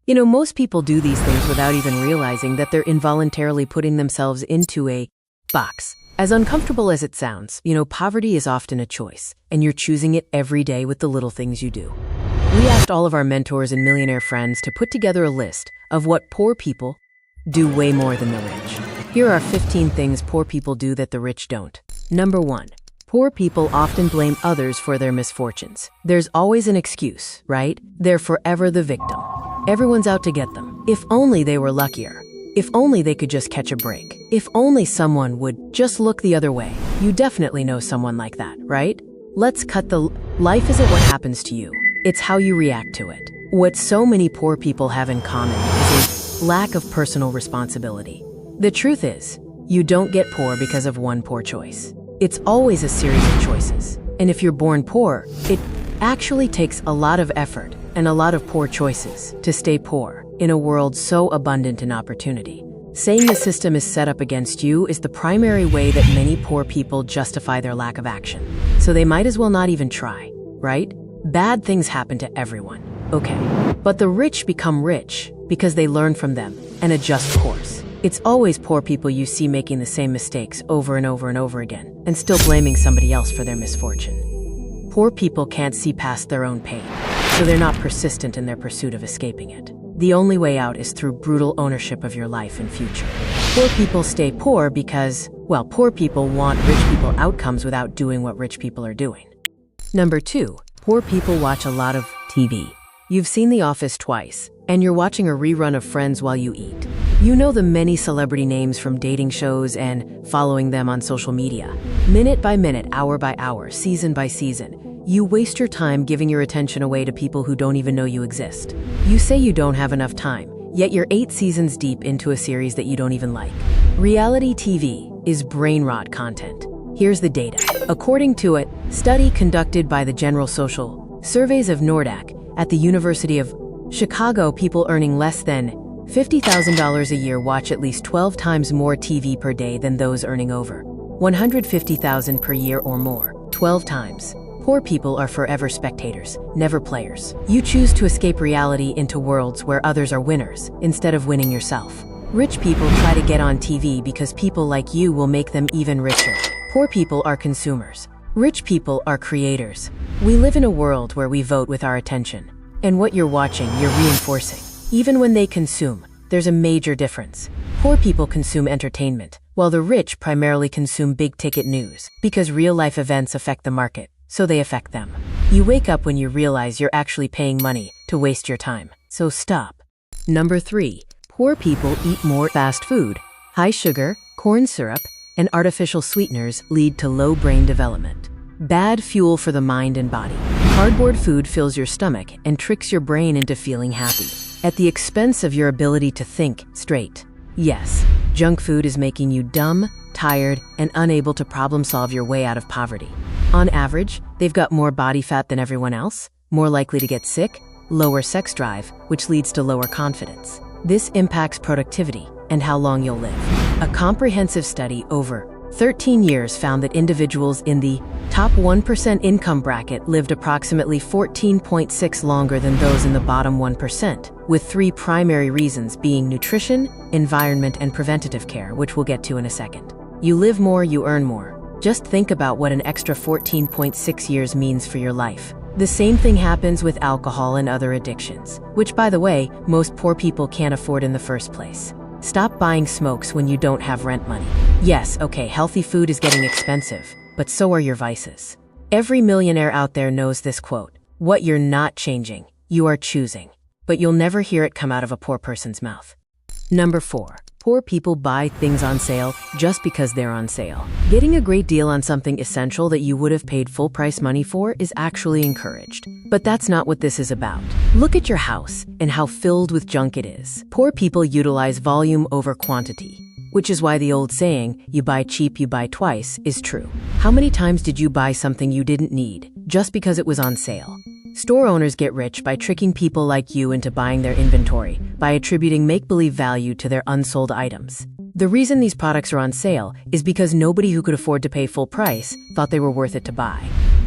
Most people do these things without even realizing that they're involuntarily putting themselves into a box. As uncomfortable as it sounds, poverty is often a choice, and you're choosing it every day with the little things you do. We asked all of our mentors and millionaire friends to put together a list of what poor people do way more than the rich. Here are 15 things poor people do that the rich don't. Number 1. Poor people often blame others for their misfortunes. There's always an excuse, right? They're forever the victim. Everyone's out to get them. If only they were luckier. If only they could just catch a break. If only someone would just look the other way. You definitely know someone like that, right? Let's cut the life isn't what happens to you. It's how you react to it. What so many poor people have in common is a lack of personal responsibility. The truth is, you don't get poor because of one poor choice. It's always a series of choices. And if you're born poor, it actually takes a lot of effort and a lot of poor choices to stay poor in a world so abundant in opportunity. Saying the system is set up against you is the primary way that many poor people justify their lack of action. So they might as well not even try, right? Bad things happen to everyone. Okay. But the rich become rich because they learn from them and adjust course. It's always poor people you see making the same mistakes over and over and over again and still blaming somebody else for their misfortune. Poor people can't see past their own pain, so they're not persistent in their pursuit of escaping it. The only way out is through brutal ownership of your life and future. Poor people stay poor because, poor people want rich people outcomes without doing what rich people are doing. Number 2, poor people watch a lot of TV. You've seen The Office twice, and you're watching a rerun of Friends while you eat. You know the many celebrity names from dating shows and following them on social media. Minute by minute, hour by hour, season by season, you waste your time giving your attention away to people who don't even know you exist. You say you don't have enough time, yet you're 8 seasons deep into a series that you don't even like. Reality TV is brain rot content. Here's the data. According to a study conducted by the General Social Surveys of Nordac at the University of Chicago, people earning less than $50,000 a year watch at least 12 times more TV per day than those earning over $150,000 per year or more. 12 times. Poor people are forever spectators, never players. You choose to escape reality into worlds where others are winners, instead of winning yourself. Rich people try to get on TV because people like you will make them even richer. Poor people are consumers. Rich people are creators. We live in a world where we vote with our attention. And what you're watching, you're reinforcing. Even when they consume, there's a major difference. Poor people consume entertainment, while the rich primarily consume big-ticket news, because real-life events affect the market, so they affect them. You wake up when you realize you're actually paying money to waste your time, so stop. Number 3, poor people eat more fast food. High sugar, corn syrup, and artificial sweeteners lead to low brain development. Bad fuel for the mind and body. Cardboard food fills your stomach and tricks your brain into feeling happy, at the expense of your ability to think straight. Yes, junk food is making you dumb, tired, and unable to problem-solve your way out of poverty. On average, they've got more body fat than everyone else, more likely to get sick, lower sex drive, which leads to lower confidence. This impacts productivity and how long you'll live. A comprehensive study over 13 years found that individuals in the top 1% income bracket lived approximately 14.6 longer than those in the bottom 1%, with 3 primary reasons being nutrition, environment, and preventative care, which we'll get to in a second. You live more, you earn more. Just think about what an extra 14.6 years means for your life. The same thing happens with alcohol and other addictions, which, by the way, most poor people can't afford in the first place. Stop buying smokes when you don't have rent money. Yes, okay, healthy food is getting expensive, but so are your vices. Every millionaire out there knows this quote: "What you're not changing, you are choosing." But you'll never hear it come out of a poor person's mouth. Number 4, poor people buy things on sale just because they're on sale. Getting a great deal on something essential that you would have paid full price money for is actually encouraged. But that's not what this is about. Look at your house and how filled with junk it is. Poor people utilize volume over quantity, which is why the old saying, "You buy cheap, you buy twice," is true. How many times did you buy something you didn't need just because it was on sale? Store owners get rich by tricking people like you into buying their inventory, by attributing make-believe value to their unsold items. The reason these products are on sale is because nobody who could afford to pay full price thought they were worth it to buy.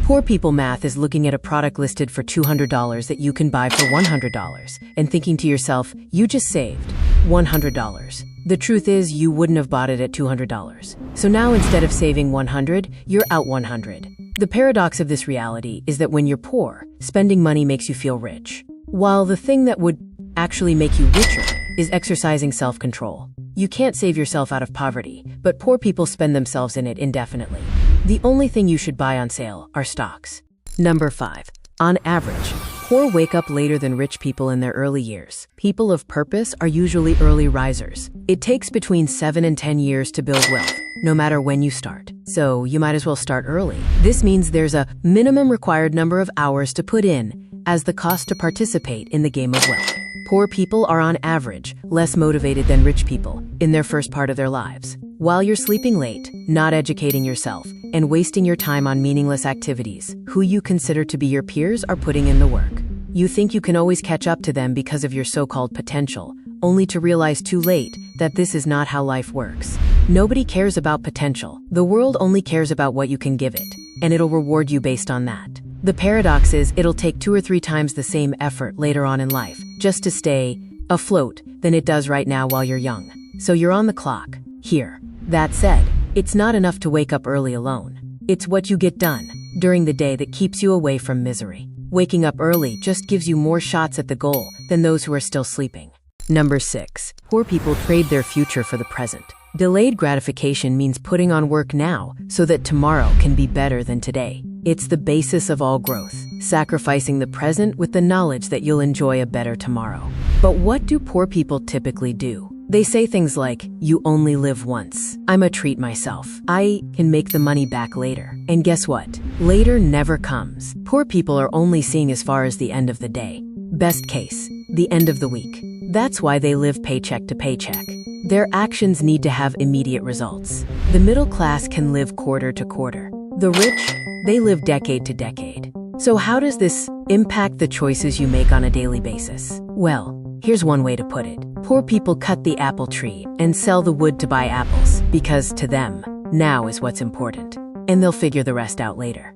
Poor people math is looking at a product listed for $200 that you can buy for $100 and thinking to yourself, you just saved $100. The truth is, you wouldn't have bought it at $200. So now instead of saving $100, you're out $100. The paradox of this reality is that when you're poor, spending money makes you feel rich, while the thing that would actually make you richer is exercising self-control. You can't save yourself out of poverty, but poor people spend themselves in it indefinitely. The only thing you should buy on sale are stocks. Number 5. On average, poor wake up later than rich people in their early years. People of purpose are usually early risers. It takes between 7 and 10 years to build wealth, no matter when you start. So you might as well start early. This means there's a minimum required number of hours to put in as the cost to participate in the game of wealth. Poor people are on average less motivated than rich people in their first part of their lives. While you're sleeping late, not educating yourself, and wasting your time on meaningless activities, who you consider to be your peers are putting in the work. You think you can always catch up to them because of your so-called potential, only to realize too late that this is not how life works. Nobody cares about potential. The world only cares about what you can give it, and it'll reward you based on that. The paradox is it'll take 2 or 3 times the same effort later on in life just to stay afloat than it does right now while you're young. So you're on the clock. Here. That said, it's not enough to wake up early alone. It's what you get done during the day that keeps you away from misery. Waking up early just gives you more shots at the goal than those who are still sleeping. Number 6. Poor people trade their future for the present. Delayed gratification means putting on work now so that tomorrow can be better than today. It's the basis of all growth, sacrificing the present with the knowledge that you'll enjoy a better tomorrow. But what do poor people typically do? They say things like, you only live once. I'ma treat myself. I can make the money back later. And guess what? Later never comes. Poor people are only seeing as far as the end of the day. Best case, the end of the week. That's why they live paycheck to paycheck. Their actions need to have immediate results. The middle class can live quarter to quarter. The rich, they live decade to decade. So how does this impact the choices you make on a daily basis? Well, here's one way to put it. Poor people cut the apple tree and sell the wood to buy apples because to them, now is what's important. And they'll figure the rest out later.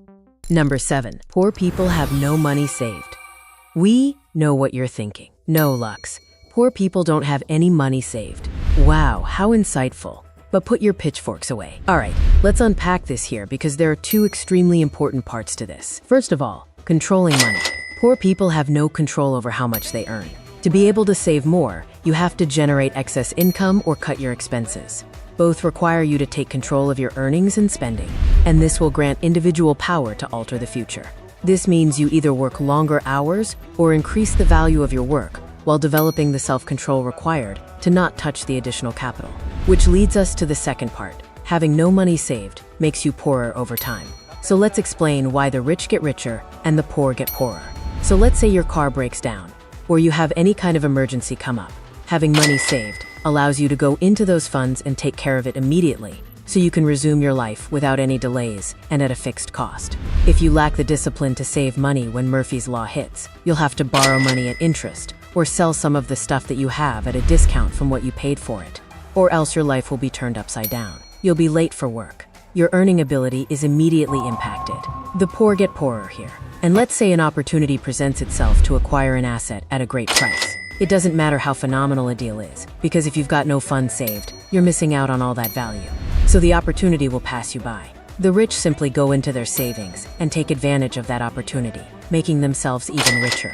Number 7. Poor people have no money saved. We know what you're thinking. No, Lux. Poor people don't have any money saved. Wow, how insightful. But put your pitchforks away. All right, let's unpack this here because there are 2 extremely important parts to this. First of all, controlling money. Poor people have no control over how much they earn. To be able to save more, you have to generate excess income or cut your expenses. Both require you to take control of your earnings and spending, and this will grant individual power to alter the future. This means you either work longer hours or increase the value of your work while developing the self-control required to not touch the additional capital. Which leads us to the second part. Having no money saved makes you poorer over time. So let's explain why the rich get richer and the poor get poorer. So let's say your car breaks down, or you have any kind of emergency come up. Having money saved allows you to go into those funds and take care of it immediately, so you can resume your life without any delays and at a fixed cost. If you lack the discipline to save money when Murphy's Law hits, you'll have to borrow money at interest, or sell some of the stuff that you have at a discount from what you paid for it. Or else your life will be turned upside down. You'll be late for work. Your earning ability is immediately impacted. The poor get poorer here. And let's say an opportunity presents itself to acquire an asset at a great price. It doesn't matter how phenomenal a deal is, because if you've got no funds saved, you're missing out on all that value. So the opportunity will pass you by. The rich simply go into their savings and take advantage of that opportunity, making themselves even richer.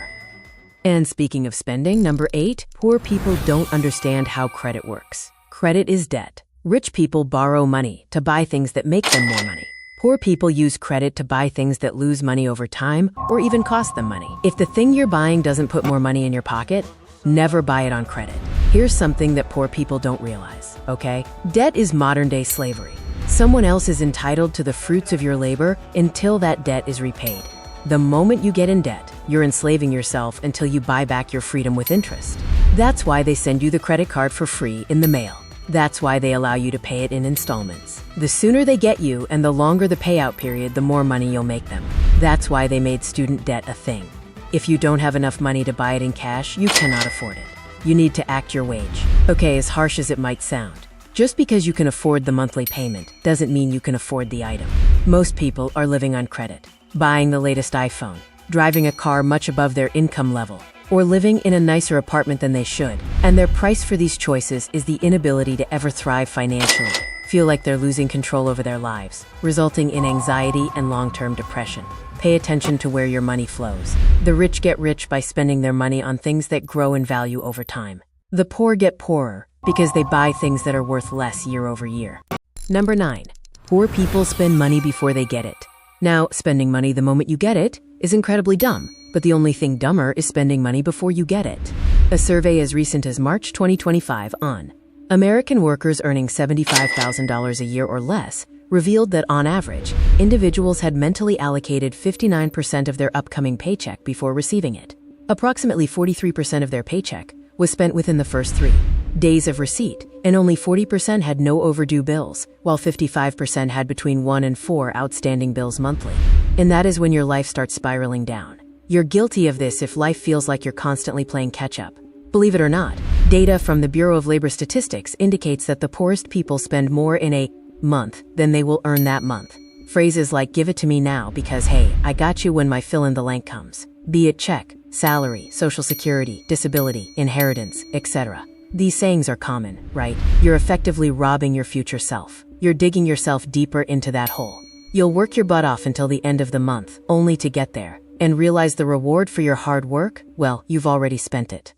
And speaking of spending, number 8, poor people don't understand how credit works. Credit is debt. Rich people borrow money to buy things that make them more money. Poor people use credit to buy things that lose money over time or even cost them money. If the thing you're buying doesn't put more money in your pocket, never buy it on credit. Here's something that poor people don't realize, okay? Debt is modern-day slavery. Someone else is entitled to the fruits of your labor until that debt is repaid. The moment you get in debt, you're enslaving yourself until you buy back your freedom with interest. That's why they send you the credit card for free in the mail. That's why they allow you to pay it in installments. The sooner they get you and the longer the payout period, the more money you'll make them. That's why they made student debt a thing. If you don't have enough money to buy it in cash, you cannot afford it. You need to act your wage. Okay, as harsh as it might sound, just because you can afford the monthly payment doesn't mean you can afford the item. Most people are living on credit. buying the latest iPhone, driving a car much above their income level, or living in a nicer apartment than they should. And their price for these choices is the inability to ever thrive financially, feel like they're losing control over their lives, resulting in anxiety and long-term depression. Pay attention to where your money flows. The rich get rich by spending their money on things that grow in value over time. The poor get poorer because they buy things that are worth less year over year. Number 9. Poor people spend money before they get it. Now, spending money the moment you get it is incredibly dumb, but the only thing dumber is spending money before you get it. A survey as recent as March 2025 on American workers earning $75,000 a year or less revealed that, on average, individuals had mentally allocated 59% of their upcoming paycheck before receiving it. Approximately 43% of their paycheck was spent within the first 3 days of receipt, and only 40% had no overdue bills, while 55% had between 1 and 4 outstanding bills monthly. And that is when your life starts spiraling down. You're guilty of this if life feels like you're constantly playing catch-up. Believe it or not, data from the Bureau of Labor Statistics indicates that the poorest people spend more in a month than they will earn that month. Phrases like "give it to me now because hey, I got you when my fill-in-the-blank comes," be it check, salary, social security, disability, inheritance, etc. These sayings are common, right? You're effectively robbing your future self. You're digging yourself deeper into that hole. You'll work your butt off until the end of the month, only to get there and realize the reward for your hard work, well, you've already spent it.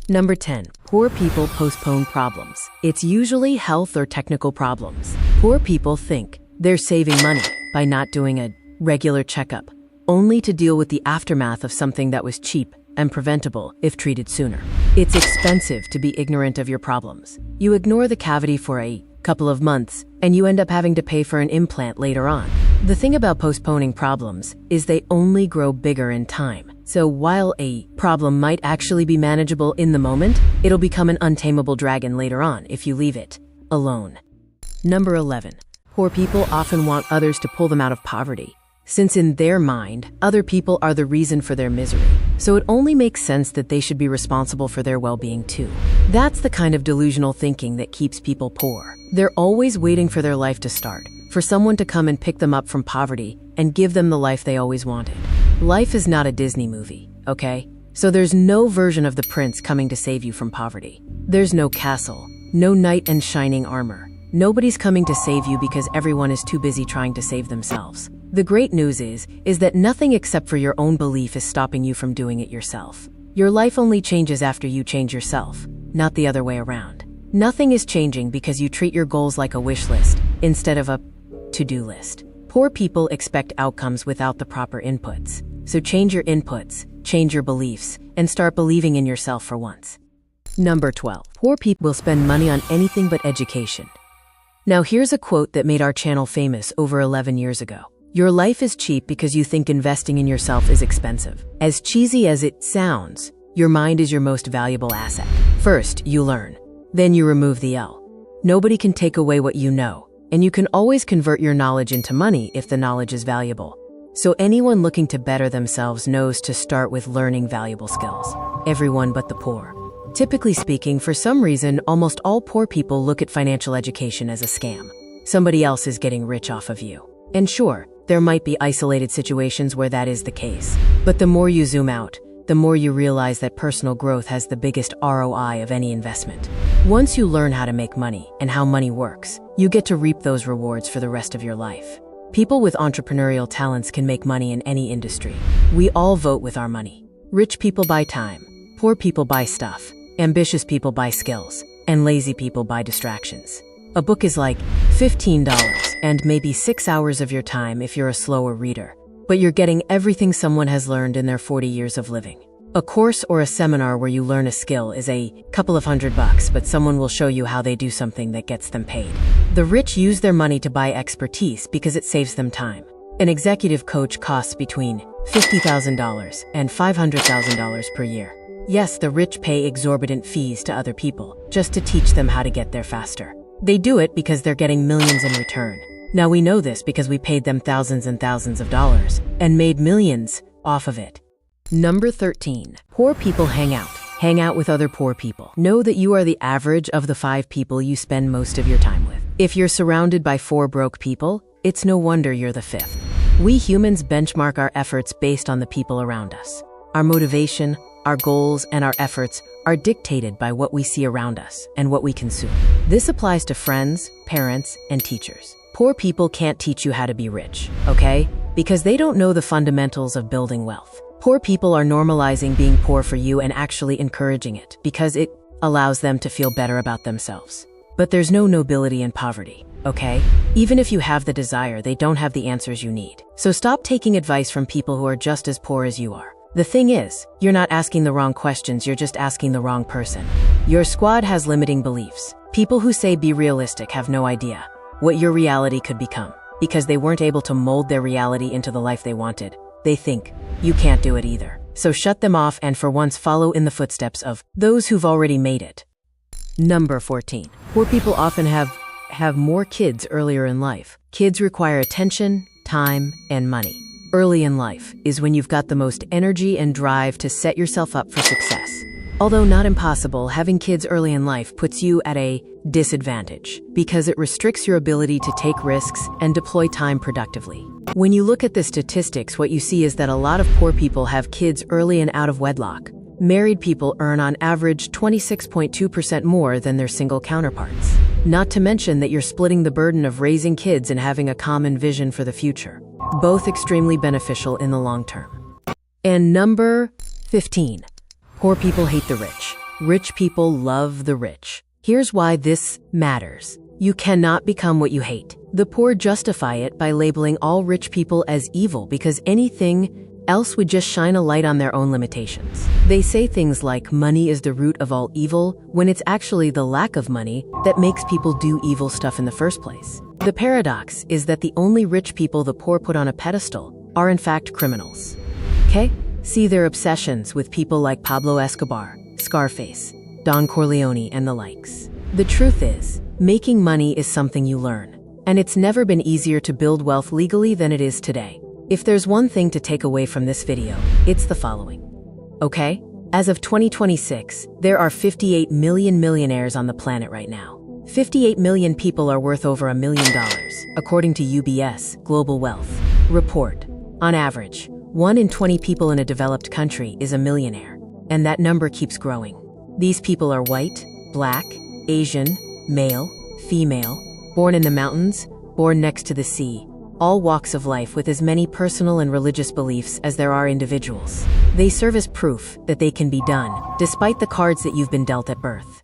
Number 10. Poor people postpone problems. It's usually health or technical problems. Poor people think they're saving money by not doing a regular checkup, only to deal with the aftermath of something that was cheap and preventable if treated sooner. It's expensive to be ignorant of your problems. You ignore the cavity for a couple of months, and you end up having to pay for an implant later on. The thing about postponing problems is they only grow bigger in time. So while a problem might actually be manageable in the moment, it'll become an untamable dragon later on if you leave it alone. Number 11. Poor people often want others to pull them out of poverty, since in their mind, other people are the reason for their misery. So it only makes sense that they should be responsible for their well-being too. That's the kind of delusional thinking that keeps people poor. They're always waiting for their life to start, for someone to come and pick them up from poverty and give them the life they always wanted. Life is not a Disney movie, okay? So there's no version of the prince coming to save you from poverty. There's no castle, no knight in shining armor. Nobody's coming to save you because everyone is too busy trying to save themselves. The great news is that nothing except for your own belief is stopping you from doing it yourself. Your life only changes after you change yourself, not the other way around. Nothing is changing because you treat your goals like a wish list instead of a to-do list. Poor people expect outcomes without the proper inputs. So change your inputs, change your beliefs, and start believing in yourself for once. Number 12. Poor people will spend money on anything but education. Now here's a quote that made our channel famous over 11 years ago. Your life is cheap because you think investing in yourself is expensive. As cheesy as it sounds, your mind is your most valuable asset. First, you learn. Then you remove the L. Nobody can take away what you know, and you can always convert your knowledge into money if the knowledge is valuable. So anyone looking to better themselves knows to start with learning valuable skills. Everyone but the poor. Typically speaking, for some reason, almost all poor people look at financial education as a scam. Somebody else is getting rich off of you. And sure, there might be isolated situations where that is the case. But the more you zoom out, the more you realize that personal growth has the biggest ROI of any investment. Once you learn how to make money and how money works, you get to reap those rewards for the rest of your life. People with entrepreneurial talents can make money in any industry. We all vote with our money. Rich people buy time. Poor people buy stuff. Ambitious people buy skills. And lazy people buy distractions. A book is like $15 and maybe 6 hours of your time if you're a slower reader. But you're getting everything someone has learned in their 40 years of living. A course or a seminar where you learn a skill is a couple of $100, but someone will show you how they do something that gets them paid. The rich use their money to buy expertise because it saves them time. An executive coach costs between $50,000 and $500,000 per year. Yes, the rich pay exorbitant fees to other people just to teach them how to get there faster. They do it because they're getting millions in return. Now we know this because we paid them thousands and thousands of dollars and made millions off of it. Number 13. Poor people hang out. Hang out with other poor people. Know that you are the average of the 5 people you spend most of your time with. If you're surrounded by 4 broke people, it's no wonder you're the 5th. We humans benchmark our efforts based on the people around us. Our motivation, our goals, and our efforts are dictated by what we see around us and what we consume. This applies to friends, parents, and teachers. Poor people can't teach you how to be rich, okay? Because they don't know the fundamentals of building wealth. Poor people are normalizing being poor for you and actually encouraging it because it allows them to feel better about themselves. But there's no nobility in poverty, okay? Even if you have the desire, they don't have the answers you need. So stop taking advice from people who are just as poor as you are. The thing is, you're not asking the wrong questions, you're just asking the wrong person. Your squad has limiting beliefs. People who say be realistic have no idea what your reality could become because they weren't able to mold their reality into the life they wanted. They think you can't do it either. So shut them off and for once follow in the footsteps of those who've already made it. Number 14. Poor people often have more kids earlier in life. Kids require attention, time, and money. Early in life is when you've got the most energy and drive to set yourself up for success. Although not impossible, having kids early in life puts you at a disadvantage because it restricts your ability to take risks and deploy time productively. When you look at the statistics, what you see is that a lot of poor people have kids early and out of wedlock. Married people earn on average 26.2% more than their single counterparts. Not to mention that you're splitting the burden of raising kids and having a common vision for the future. Both extremely beneficial in the long term. And number 15. Poor people hate the rich. Rich people love the rich. Here's why this matters. You cannot become what you hate. The poor justify it by labeling all rich people as evil because anything else would just shine a light on their own limitations. They say things like money is the root of all evil when it's actually the lack of money that makes people do evil stuff in the first place. The paradox is that the only rich people the poor put on a pedestal are in fact criminals. Okay? See their obsessions with people like Pablo Escobar, Scarface, Don Corleone, and the likes. The truth is, making money is something you learn, and it's never been easier to build wealth legally than it is today. If there's one thing to take away from this video, it's the following. Okay? As of 2026, there are 58 million millionaires on the planet right now. 58 million people are worth over $1 million, according to UBS Global Wealth Report. On average, 1 in 20 people in a developed country is a millionaire, and that number keeps growing. These people are white, black, Asian, male, female, born in the mountains, born next to the sea, all walks of life with as many personal and religious beliefs as there are individuals. They serve as proof that they can be done, despite the cards that you've been dealt at birth.